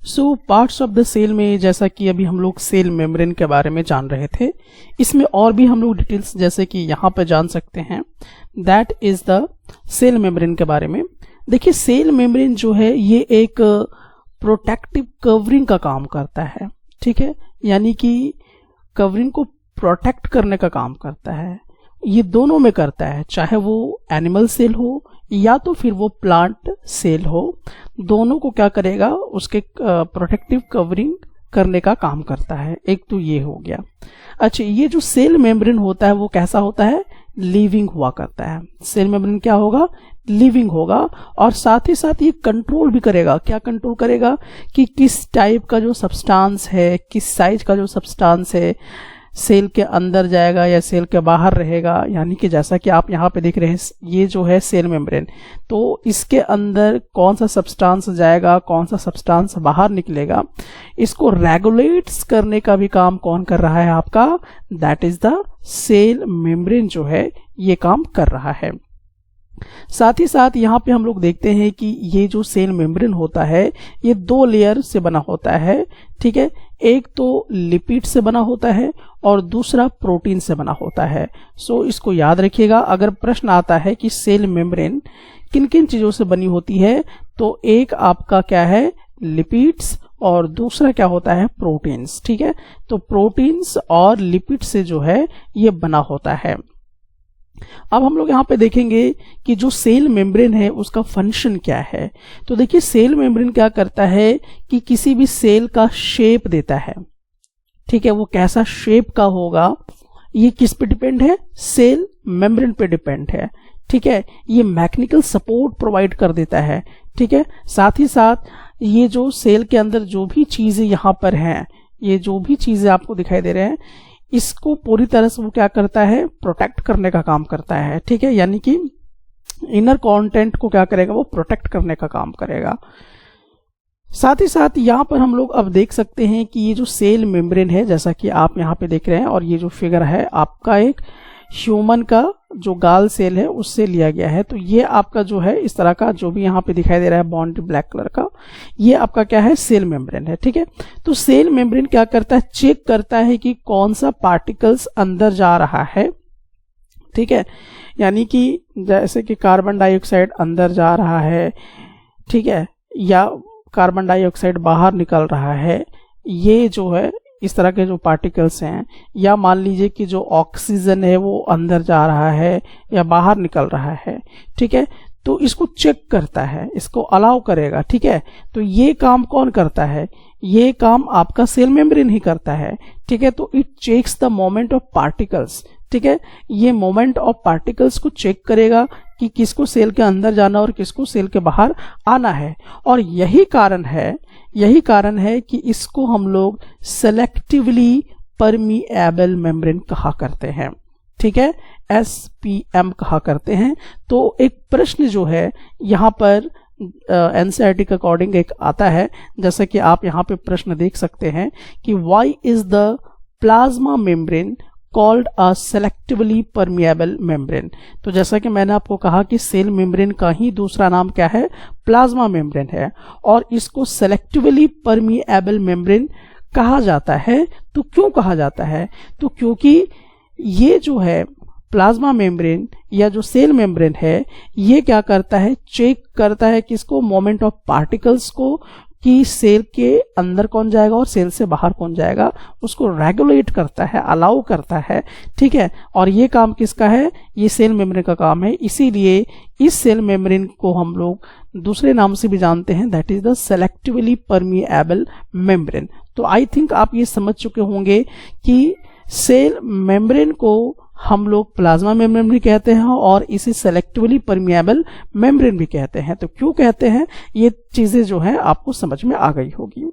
So parts of the cell में जैसा कि अभी हम लोग सेल मेम्ब्रेन के बारे में जान रहे थे, इसमें और भी हम लोग डिटेल्स जैसे कि यहाँ पे जान सकते हैं। That is the cell membrane के बारे में। देखिए सेल मेम्ब्रेन जो है ये एक प्रोटेक्टिव कवरिंग का काम करता है, ठीक है, यानी कि कवरिंग को प्रोटेक्ट करने का काम करता है। ये दोनों में करता है, चाहे वो एनिमल सेल हो या तो फिर वो प्लांट सेल हो, दोनों को क्या करेगा, उसके प्रोटेक्टिव कवरिंग करने का काम करता है। एक तो ये हो गया। अच्छा, ये जो सेल मेम्ब्रेन होता है वो कैसा होता है, लिविंग हुआ करता है। सेल मेम्ब्रेन क्या होगा, लिविंग होगा, और साथ ही साथ ये कंट्रोल भी करेगा। क्या कंट्रोल करेगा कि किस टाइप का जो सब्सटेंस है, किस साइज का जो सब्सटेंस है सेल के अंदर जाएगा या सेल के बाहर रहेगा। यानी कि जैसा कि आप यहाँ पे देख रहे हैं, ये जो है सेल मेम्ब्रेन, तो इसके अंदर कौन सा सब्सटेंस जाएगा, कौन सा सब्सटेंस बाहर निकलेगा, इसको रेगुलेट्स करने का भी काम कौन कर रहा है आपका, that is the cell membrane जो है ये काम कर रहा है। साथ ही साथ यहाँ पे हम लोग देखते हैं कि ये जो सेल मेम्ब्रेन होता है ये दो लेयर से बना होता है, ठीक है। एक तो लिपिड से बना होता है और दूसरा प्रोटीन से बना होता है। सो इसको याद रखिएगा, अगर प्रश्न आता है कि सेल मेम्ब्रेन किन किन चीजों से बनी होती है, तो एक आपका क्या है, लिपिड्स, और दूसरा क्या होता है, प्रोटीन्स, ठीक है। तो प्रोटीन्स और लिपिड से जो है ये बना होता है। अब हम लोग यहाँ पे देखेंगे कि जो सेल मेम्ब्रेन है उसका फंक्शन क्या है। तो देखिए सेल मेम्ब्रेन क्या करता है कि किसी भी सेल का शेप देता है, ठीक है। वो कैसा शेप का होगा ये किस पे डिपेंड है, सेल मेम्ब्रेन पे डिपेंड है, ठीक है। ये मैकेनिकल सपोर्ट प्रोवाइड कर देता है, ठीक है। साथ ही साथ ये जो सेल के अंदर जो भी चीजें यहाँ पर हैं, ये जो भी चीजें आपको दिखाई दे रहे हैं, इसको पूरी तरह से वो क्या करता है, प्रोटेक्ट करने का काम करता है, ठीक है। यानी कि इनर कंटेंट को क्या करेगा, वो प्रोटेक्ट करने का काम करेगा। साथ ही साथ यहाँ पर हम लोग अब देख सकते हैं कि ये जो सेल मेम्ब्रेन है, जैसा कि आप यहाँ पे देख रहे हैं, और ये जो फिगर है आपका एक ह्यूमन का जो गाल सेल है उससे लिया गया है। तो ये आपका जो है इस तरह का जो भी यहाँ पे दिखाई दे रहा है बॉन्ड ब्लैक कलर का, ये आपका क्या है, सेल मेम्ब्रेन है, ठीक है। तो सेल मेम्ब्रेन क्या करता है, चेक करता है कि कौन सा पार्टिकल्स अंदर जा रहा है, ठीक है। यानी कि जैसे कि कार्बन डाइऑक्साइड अंदर जा रहा है, ठीक है, या कार्बन डाइऑक्साइड बाहर निकल रहा है, ये जो है इस तरह के जो पार्टिकल्स हैं, या मान लीजिए कि जो ऑक्सीजन है वो अंदर जा रहा है या बाहर निकल रहा है, ठीक है। तो इसको चेक करता है, इसको अलाउ करेगा, ठीक है। तो ये काम कौन करता है, ये काम आपका सेल मेम्ब्रेन ही करता है, ठीक है। तो it checks the moment of particles, ठीक है। ये मोमेंट ऑफ पार्टिकल्स को चेक करेगा कि किसको सेल के अंदर जाना और किसको सेल के बाहर आना है। और यही कारण है कि इसको हम लोग सेलेक्टिवली परमिएबल मेम्ब्रेन कहा करते हैं, ठीक है, SPM कहा करते हैं। तो एक प्रश्न जो है यहाँ पर NCERT के अकॉर्डिंग एक आता है, जैसा कि आप यहाँ पे प्रश्न देख सकते हैं कि why is the plasma membrane called a selectively permeable membrane. तो जैसा कि मैंने आपको कहा कि सेल मेम्ब्रेन का ही दूसरा नाम क्या है, प्लाज्मा मेम्ब्रेन है, और इसको सेलेक्टिवली परमिएबल मेम्ब्रेन कहा जाता है। तो क्यों कहा जाता है, तो क्योंकि ये जो है प्लाज्मा मेम्ब्रेन या जो सेल मेम्ब्रेन है ये क्या करता है, चेक करता है किसको, मोमेंट ऑफ पार्टिकल्स को, कि सेल के अंदर कौन जाएगा और सेल से बाहर कौन जाएगा, उसको रेगुलेट करता है, अलाउ करता है, ठीक है। और ये काम किसका है, ये सेल मेम्ब्रेन का काम है। इसीलिए इस सेल मेम्ब्रेन को हम लोग दूसरे नाम से भी जानते हैं, that is the selectively permeable membrane. तो आई थिंक आप ये समझ चुके होंगे कि सेल मेम्ब्रेन को हम लोग प्लाज्मा मेम्ब्रेन भी कहते हैं और इसे सेलेक्टिवली परमिएबल मेम्ब्रेन भी कहते हैं। तो क्यों कहते हैं, ये चीजें जो है आपको समझ में आ गई होगी।